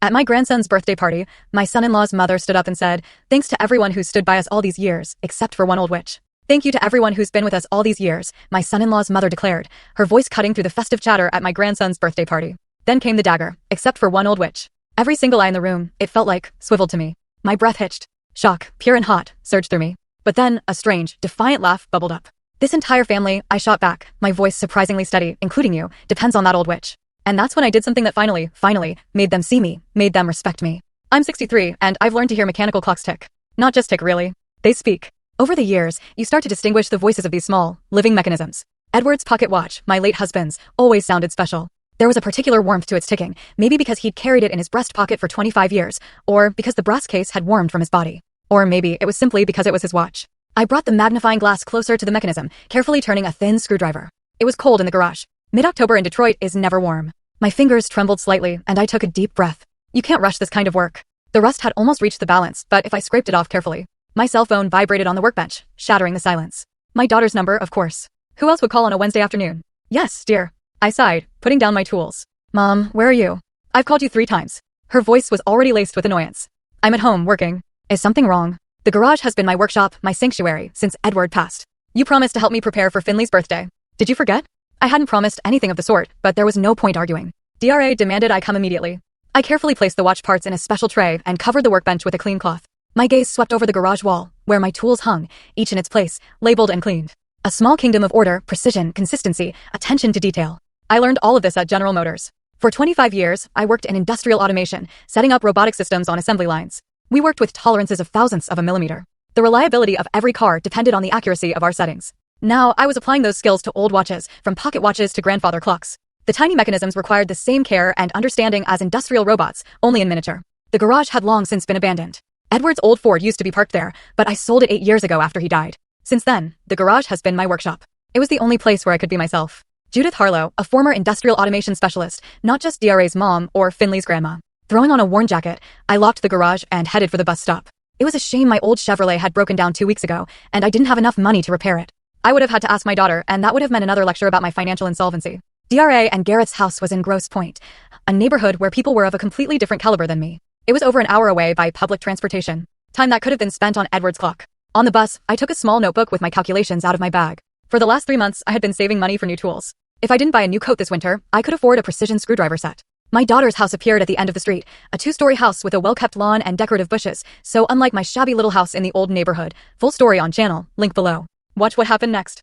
At my grandson's birthday party, my son-in-law's mother stood up and said, "Thanks to everyone who's stood by us all these years, except for one old witch." "Thank you to everyone who's been with us all these years," my son-in-law's mother declared, her voice cutting through the festive chatter at my grandson's birthday party. Then came the dagger, except for one old witch. Every single eye in the room, it felt like, swiveled to me. My breath hitched. Shock, pure and hot, surged through me. But then, a strange, defiant laugh bubbled up. "This entire family," I shot back, my voice surprisingly steady, including you, "depends on that old witch." And that's when I did something that finally, made them see me, made them respect me. I'm 63, and I've learned to hear mechanical clocks tick. Not just tick, really. They speak. Over the years, you start to distinguish the voices of these small, living mechanisms. Edward's pocket watch, my late husband's, always sounded special. There was a particular warmth to its ticking, maybe because he'd carried it in his breast pocket for 25 years, or because the brass case had warmed from his body. Or maybe it was simply because it was his watch. I brought the magnifying glass closer to the mechanism, carefully turning a thin screwdriver. It was cold in the garage. Mid-October in Detroit is never warm. My fingers trembled slightly, and I took a deep breath. You can't rush this kind of work. The rust had almost reached the balance, but if I scraped it off carefully. My cell phone vibrated on the workbench, shattering the silence. My daughter's number, of course. Who else would call on a Wednesday afternoon? "Yes, dear." I sighed, putting down my tools. "Mom, where are you?" "I've called you 3 times. Her voice was already laced with annoyance. "I'm at home, working." "Is something wrong?" "The garage has been my workshop, my sanctuary, since Edward passed. You promised to help me prepare for Finley's birthday. Did you forget?" I hadn't promised anything of the sort, but there was no point arguing. DRA demanded I come immediately. I carefully placed the watch parts in a special tray and covered the workbench with a clean cloth. My gaze swept over the garage wall, where my tools hung, each in its place, labeled and cleaned. A small kingdom of order, precision, consistency, attention to detail. I learned all of this at General Motors. For 25 years, I worked in industrial automation, setting up robotic systems on assembly lines. We worked with tolerances of thousandths of a millimeter. The reliability of every car depended on the accuracy of our settings. Now, I was applying those skills to old watches, from pocket watches to grandfather clocks. The tiny mechanisms required the same care and understanding as industrial robots, only in miniature. The garage had long since been abandoned. Edward's old Ford used to be parked there, but I sold it 8 years ago after he died. Since then, the garage has been my workshop. It was the only place where I could be myself. Judith Harlow, a former industrial automation specialist, not just DRA's mom or Finley's grandma. Throwing on a worn jacket, I locked the garage and headed for the bus stop. It was a shame my old Chevrolet had broken down 2 weeks ago, and I didn't have enough money to repair it. I would have had to ask my daughter, and that would have meant another lecture about my financial insolvency. DRA and Garrett's house was in Grosse Pointe, a neighborhood where people were of a completely different caliber than me. It was over an hour away by public transportation. Time that could have been spent on Edward's clock. On the bus, I took a small notebook with my calculations out of my bag. For the last 3 months, I had been saving money for new tools. If I didn't buy a new coat this winter, I could afford a precision screwdriver set. My daughter's house appeared at the end of the street, a 2-story house with a well-kept lawn and decorative bushes, so unlike my shabby little house in the old neighborhood. Full story on channel, link below. Watch what happened next.